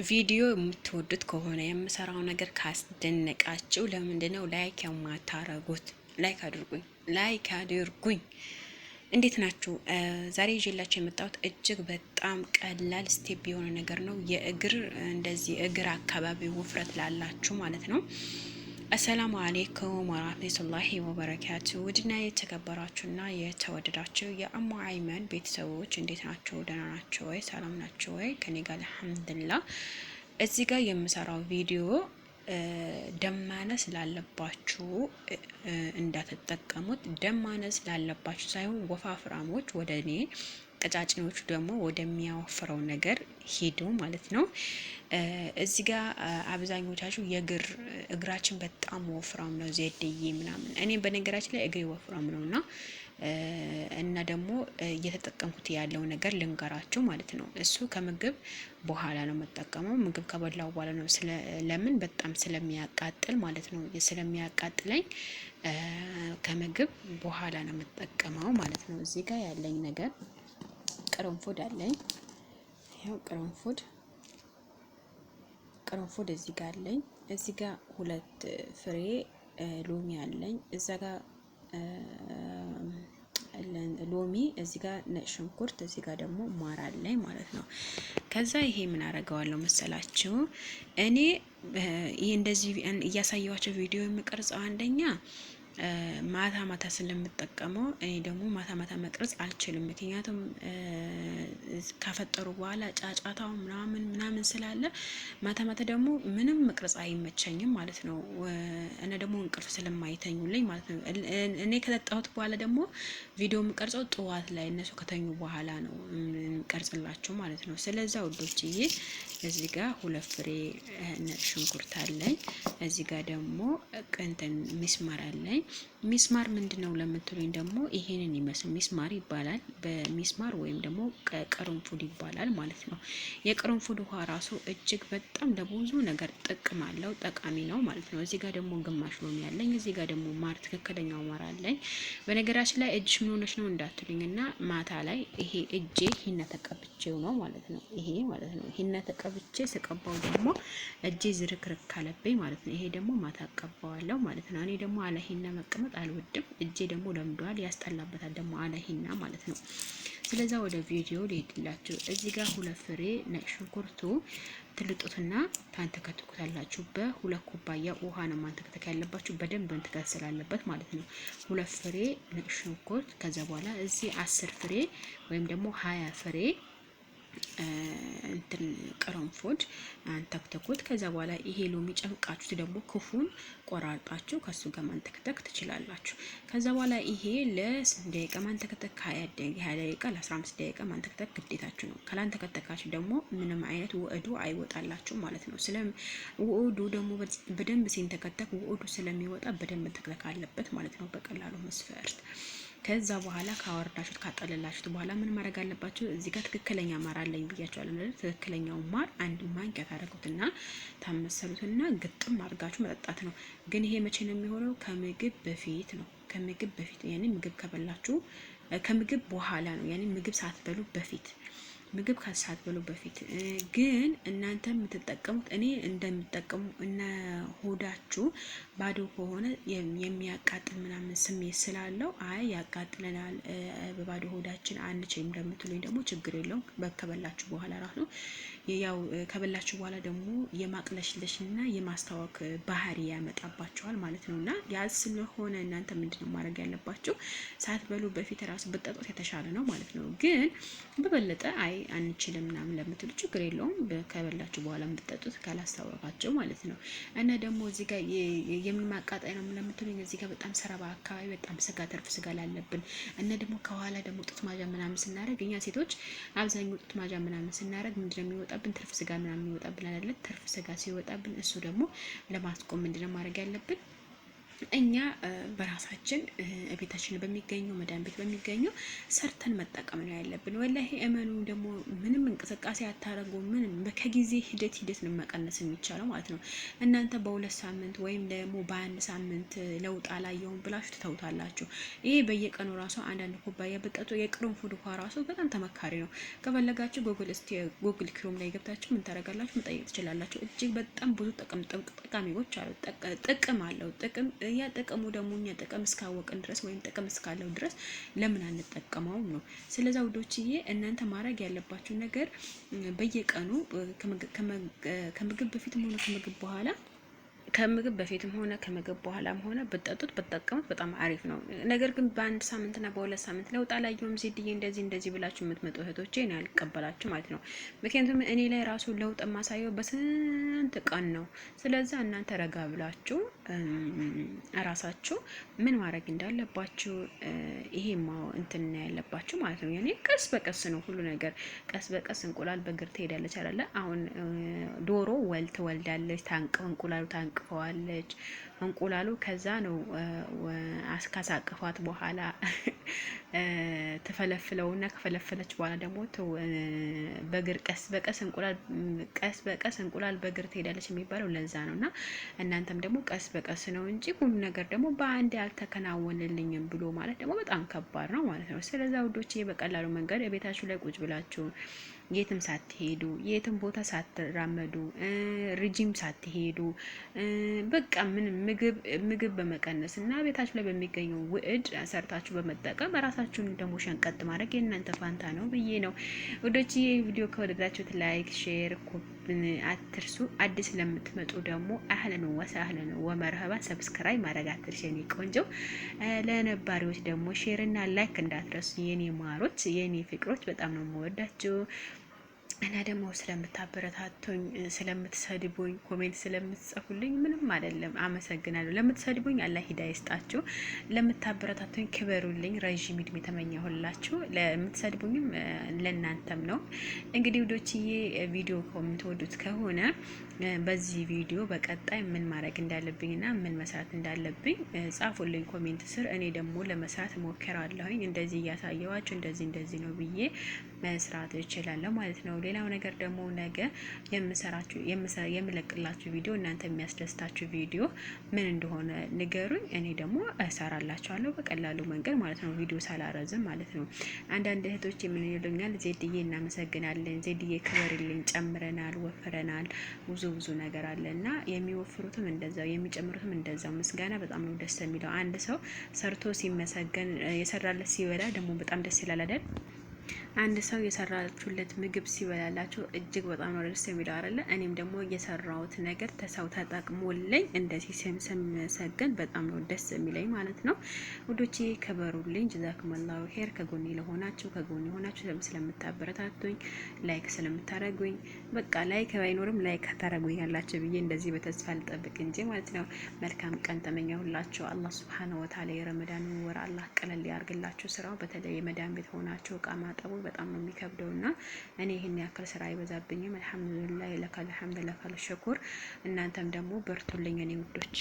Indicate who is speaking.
Speaker 1: ቪዲዮ የምትወዱት ከሆነ የምሰራው ነገር ካስደነቃችሁ ለምንድነው ላይክ የማታረጉት? ላይክ አድርጉኝ። እንዴት ናችሁ? ዛሬ ይዤላችሁ የመጣሁት እጅግ በጣም ቀላል ስቴፕ የሆነ ነገር ነው። የእግር እንደዚህ እግር አካባቢ ውፍረት ላላችሁ ማለት ነው። አሰላሙ አሌይኩም ወራህመቱላሂ ወበረካቱ። ውድና የተከበራችሁና የተወደዳችሁ የአሙ አይመን ቤተሰቦች እንዴት ናቸው? ደህና ናቸው ወይ? ሰላም ናቸው ወይ? ከኔ ጋር አልሐምዱሊላህ። እዚህ ጋር የምሰራው ቪዲዮ ደም ማነስ ላለባችሁ እንዳትጠቀሙት። ደም ማነስ ላለባችሁ ሳይሆን ወፋፍራሞች ወደ እኔ፣ ቀጫጭኖቹ ደግሞ ወደሚያወፍረው ነገር ሄዱ ማለት ነው። እዚህ ጋር አብዛኞቻችሁ እግራችን በጣም ወፍራም ነው ዜድዬ ምናምን። እኔ በነገራችን ላይ እግሬ ወፍራም ነውና እና ደግሞ እየተጠቀምኩት ያለው ነገር ልንገራችሁ ማለት ነው። እሱ ከምግብ በኋላ ነው የምጠቀመው። ምግብ ከበላው በኋላ ነው። ለምን በጣም ስለሚያቃጥል ማለት ነው። ስለሚያቃጥለኝ ከምግብ በኋላ ነው የምጠቀመው ማለት ነው። እዚህ ጋር ያለኝ ነገር ቅርንፉድ አለኝ። ይሄው ቅርንፉድ እዚህ ጋር አለኝ። እዚህ ጋር 2 ፍሬ ሎሚ አለኝ። እዛ ጋር ሎሚ፣ እዚህ ጋር ነጭ ሽንኩርት፣ እዚህ ጋር ደግሞ ማር አለኝ ማለት ነው። ከዛ ይሄ ምን አደርገዋለሁ መሰላችሁ? እኔ ይሄ እንደዚህ እያሳየዋቸው ቪዲዮ የምቀርጸው አንደኛ ማታ ማታ ስለምጠቀመው፣ እኔ ደግሞ ማታ ማታ መቅረጽ አልችልም። ምክንያቱም ካፈጠሩ በኋላ ጫጫታው ምናምን ስላለ ማታ ማታ ደግሞ ምንም መቅረጽ አይመቸኝም ማለት ነው። እና ደግሞ እንቅልፍ ስለማይተኙልኝ ማለት ነው። እኔ ከጠጣሁት በኋላ ደግሞ ቪዲዮ የምቀርጸው ጠዋት ላይ እነሱ ከተኙ በኋላ ነው ቀርጽላችሁ ማለት ነው። ስለዛ ውዶችዬ እዚህ ጋር 2 ፍሬ ነጭ ሽንኩርት አለኝ። እዚህ ጋር ደግሞ ቅንትን ሚስማር አለኝ። ሚስማር ምንድነው ለምትሉኝ ደግሞ ይሄንን ይመስል ሚስማር ይባላል። በሚስማር ወይም ደግሞ ቅርንፉድ ይባላል ማለት ነው። የቅርንፉድ ውሃ ራሱ እጅግ በጣም ለብዙ ነገር ጥቅም አለው፣ ጠቃሚ ነው ማለት ነው። እዚህ ጋር ደግሞ ግማሽ ሎሚ አለኝ። እዚህ ጋር ደግሞ ማር፣ ትክክለኛው ማር አለኝ። በነገራችን ላይ እጅሽ ምን ሆነሽ ነው እንዳትሉኝና ማታ ላይ ይሄ እጄ ሂና ተቀብቼው ነው ማለት ነው። ይሄ ማለት ነው ሂና ተቀብቼ ስቀባው ደግሞ እጄ ዝርክርክ ካለብኝ ማለት ነው። ይሄ ደግሞ ማታ አቀባዋለሁ ማለት ነው። እኔ ደግሞ አለ ሂና መቀመጥ አልወድም። እጄ ደግሞ ለምዷል፣ ያስጠላበታል ደግሞ አለ ሂና ማለት ነው። ስለዛ ወደ ቪዲዮ ልሄድላችሁ። እዚህ ጋር 2 ፍሬ ነጭ ሽንኩርቱ ትልጡትና ታንተከትኩታላችሁ። በ2 ኩባያ ውሃ ነው ማንተከተክ ያለባችሁ፣ በደንብ እንትከት ስላለበት ማለት ነው። 2 ፍሬ ነጭ ሽንኩርት፣ ከዛ በኋላ እዚህ 10 ፍሬ ወይም ደግሞ 20 ፍሬ እንትን ቅርንፉድ አንተክተኩት። ከዛ በኋላ ይሄ ሎሚ ጨምቃችሁት ደግሞ ክፉን ቆራርጣችሁ ከሱ ጋር ማንተክተክ ትችላላችሁ። ከዛ በኋላ ይሄ ለስንት ደቂቃ ማንተክተክ? 20 ደቂቃ ለ15 ደቂቃ ማንተክተክ ግዴታችሁ ነው። ካላንተከተካችሁ ደግሞ ምንም አይነት ውዕዱ አይወጣላችሁ ማለት ነው። ውዕዱ ደግሞ በደንብ ሲንተከተክ ውዕዱ ስለሚወጣ በደንብ መተክተክ አለበት ማለት ነው፣ በቀላሉ መስፈርት። ከዛ በኋላ ካወርዳችሁት ካጠለላችሁት በኋላ ምን ማድረግ አለባችሁ? እዚህ ጋር ትክክለኛ ማር አለኝ ብያችኋለሁ ማለት ትክክለኛው ማር 1 ማንኪያ ታደርጉትና ታመሰሉትና ግጥም አድርጋችሁ መጠጣት ነው። ግን ይሄ መቼ ነው የሚሆነው? ከምግብ በፊት ነው። ከምግብ በፊት ያኔ ምግብ ከበላችሁ፣ ከምግብ በኋላ ነው ያኔ ምግብ ሳትበሉ በፊት፣ ምግብ ሳትበሉ በፊት። ግን እናንተ የምትጠቀሙት እኔ እንደምጠቀሙ እና ሆዳችሁ ባዶ ከሆነ የሚያቃጥል ምናምን ስሜት ስላለው አይ ያቃጥለናል በባዶ ሆዳችን አንችልም እንደምትሉኝ ደግሞ ችግር የለውም። ከበላችሁ በኋላ ራሱ ያው ከበላችሁ በኋላ ደግሞ የማቅለሽለሽና የማስታወክ ባህሪ ያመጣባችኋል ማለት ነውና ያ ስለሆነ እናንተ ምንድነው ማድረግ ያለባችሁ? ሳትበሉ በፊት ራሱ ብትጠጡት የተሻለ ነው ማለት ነው። ግን በበለጠ አይ አንችልም ምናምን ለምትሉ ችግር የለውም። ከበላችሁ በኋላ ብትጠጡት ካላስታወቃችሁ ማለት ነው። እና ደግሞ እዚህ ጋር የምን ማቃጣይ ነው ለምትሉኝ እዚህ ጋር በጣም ሰረባ አካባቢ በጣም ስጋ ተርፍ ስጋ ላለብን እና ደግሞ ከኋላ ደግሞ ጡት ማጃ ምናምን ስናደርግ እኛ ሴቶች አብዛኛው ጡት ማጃ ምናምን ስናደርግ ምንድነው የሚወጣብን? ትርፍ ስጋ ምናምን ይወጣብን አይደል? ትርፍ ስጋ ሲወጣብን እሱ ደግሞ ለማስቆም ምንድነው ማድረግ ያለብን? እኛ በራሳችን ቤታችን በሚገኘው መዳን ቤት በሚገኘው ሰርተን መጠቀም ነው ያለብን። ወላሂ እመኑ። ደግሞ ምንም እንቅስቃሴ አታረጉ። ምንም ከጊዜ ሂደት ነው መቀነስ የሚቻለው ማለት ነው። እናንተ በሁለት ሳምንት ወይም ደግሞ በአንድ ሳምንት ለውጥ አላየውም ብላችሁ ትተውታላችሁ። ይሄ በየቀኑ ራሱ አንዳንድ ኩባያ በጠጡ የቅርንፉድ ውሃ ራሱ በጣም ተመካሪ ነው። ከፈለጋችሁ ጉግል ክሮም ላይ ገብታችሁ ምን ታደርጋላችሁ መጠየቅ ትችላላችሁ። እጅግ በጣም ብዙ ጠቃሚዎች አሉ። ጥቅም አለው። ያ ጥቅሙ ደግሞ እኛ ጥቅም እስካወቅን ድረስ ወይም ጥቅም እስካለው ድረስ ለምን አንጠቀመውም ነው። ስለዛ ውዶችዬ እናንተ ማድረግ ያለባችሁ ነገር በየቀኑ ከምግብ በፊትም ሆነ ከምግብ በኋላ ከምግብ በፊትም ሆነ ከምግብ በኋላም ሆነ ብትጠጡት ብትጠቀሙት በጣም አሪፍ ነው። ነገር ግን በአንድ ሳምንትና በሁለት ሳምንት ለውጥ አላየሁም ዜድዬ እንደዚህ ብላችሁ የምትመጡ እህቶቼ እኔ አልቀበላችሁ ማለት ነው። ምክንያቱም እኔ ላይ ራሱ ለውጥ የማሳየው በስንት ቀን ነው። ስለዚህ እናንተ ረጋ ብላችሁ ራሳችሁ ምን ማድረግ እንዳለባችሁ ይሄ እንትን ያለባችሁ ማለት ነው። ያኔ ቀስ በቀስ ነው ሁሉ ነገር ቀስ በቀስ እንቁላል በእግር ትሄዳለች አይደለ? አሁን ዶሮ ትወልዳለች፣ እንቁላሉ ታንቅፈዋለች። እንቁላሉ ከዛ ነው ካሳቀፏት በኋላ ተፈለፍለውና ከፈለፈለች በኋላ ደግሞ በእግር ቀስ በቀስ እንቁላል በእግር ትሄዳለች የሚባለው ለዛ ነውና እናንተም ደግሞ ቀስ በቀስ ነው እንጂ ሁሉ ነገር ደግሞ በአንድ ያልተከናወነልኝም ብሎ ማለት ደግሞ በጣም ከባድ ነው ማለት ነው። ስለዛ ውዶቼ በቀላሉ መንገድ ቤታችሁ ላይ ቁጭ ብላችሁ የትም ሳትሄዱ የትም ቦታ ሳትራመዱ ሪጂም ሳትሄዱ በቃ ምን ምግብ በመቀነስ እና ቤታችሁ ላይ በሚገኘው ውዕድ ሰርታችሁ በመጠቀም ራሳችሁን ደግሞ ሸንቀጥ ማድረግ የእናንተ ፋንታ ነው ብዬ ነው ወዶች። ይህ ቪዲዮ ከወደዳችሁት ላይክ፣ ሼር፣ አትርሱ። አዲስ ለምትመጡ ደግሞ አህለን ወሰህለን ወመርሀባ ሰብስክራይብ ማድረግ አትርሱ የኔ ቆንጆ። ለነባሪዎች ደግሞ ሼር እና ላይክ እንዳትረሱ የኔ ማሮች፣ የኔ ፍቅሮች። በጣም ነው የምወዳችሁ እና ደግሞ ስለምታበረታቱኝ፣ ስለምትሰድቡኝ፣ ኮሜንት ስለምትጽፉልኝ ምንም አይደለም፣ አመሰግናለሁ። ለምትሰድቡኝ አላህ ሂዳያ ይስጣችሁ፣ ለምታበረታቱኝ ክበሩልኝ፣ ረዥም እድሜ ተመኘሁላችሁ። ለምትሰድቡኝም ለእናንተም ነው። እንግዲህ ውዶችዬ ቪዲዮ የምትወዱት ከሆነ በዚህ ቪዲዮ በቀጣይ ምን ማድረግ እንዳለብኝና ምን መስራት እንዳለብኝ ጻፉልኝ ኮሜንት ስር። እኔ ደግሞ ለመስራት እሞክራለሁኝ። እንደዚህ እያሳየዋችሁ እንደዚህ ነው ብዬ መስራት እችላለሁ ማለት ነው። ሌላው ነገር ደግሞ ነገ የምለቅላችሁ ቪዲዮ እናንተ የሚያስደስታችሁ ቪዲዮ ምን እንደሆነ ንገሩኝ። እኔ ደግሞ እሰራላችኋለሁ በቀላሉ መንገድ ማለት ነው፣ ቪዲዮ ሳላረዝም ማለት ነው። አንዳንድ እህቶች ምን ይሉኛል፣ ዜድዬ እናመሰግናለን፣ ዜድዬ ክበርልኝ፣ ጨምረናል፣ ወፍረናል፣ ብዙ ነገር አለና የሚወፍሩትም እንደዛው የሚጨምሩትም እንደዛው። ምስጋና በጣም ነው ደስ የሚለው። አንድ ሰው ሰርቶ ሲመሰገን የሰራለት ሲበላ ደግሞ በጣም ደስ ይላል አይደል? አንድ ሰው የሰራችሁለት ምግብ ሲበላላችሁ እጅግ በጣም ነው ደስ የሚለው አይደለ? እኔም ደግሞ የሰራሁት ነገር ተሰው ተጠቅሞልኝ እንደዚህ ስመሰገን በጣም ነው ደስ የሚለኝ ማለት ነው። ውዶቼ ከበሩልኝ፣ ጀዛኩሙላሁ ኸይር። ከጎኔ ሆናችሁ ስለምታበረታቱኝ፣ ላይክ ስለምታረጉኝ፣ በቃ ላይክ ባይኖርም ላይክ ታረጉኝ ያላችሁ ብዬ እንደዚህ በተስፋ ልጠብቅ እንጂ ማለት ነው። መልካም ቀን ተመኘሁላችሁ። አላህ ሱብሃነሁ ወተዓላ የረመዳን ወር አላህ ቀለል ያርግላችሁ ስራው። በተለይ የመዳን ቤት ሆናችሁ እቃ ማጠቡ በጣም ነው የሚከብደውና እኔ ይሄን ያክል ስራ አይበዛብኝም። አልሐምዱሊላህ ለካል ሐምድ ለካል ሸኩር። እናንተም ደግሞ በርቱልኝ እኔ ውዶች።